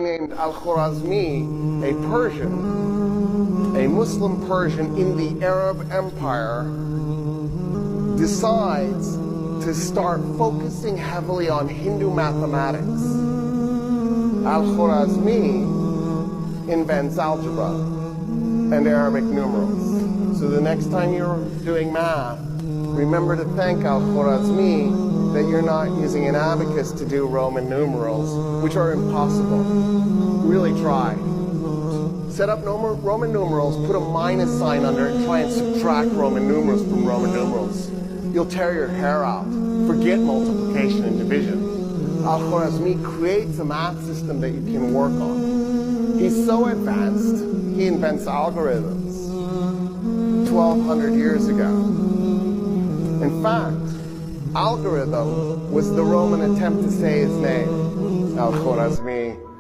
named Al-Khorazmi, a Persian, a Muslim Persian in the Arab Empire, decides to start focusing heavily on Hindu mathematics. Al-Khorazmi invents algebra and Arabic numerals. So the next time you're doing math, remember to thank Al-Khorazmi that you're not using an abacus to do Roman numerals, which are impossible. Really try. Set up Roman numerals, put a minus sign under it, and try and subtract Roman numerals from Roman numerals. You'll tear your hair out. Forget multiplication and division. Al-Khorazmi creates a math system that you can work on. He's so advanced, he invents algorithms 1,200 years ago. In fact, algorithm was the Roman attempt to say his name, Al-Khorazmi.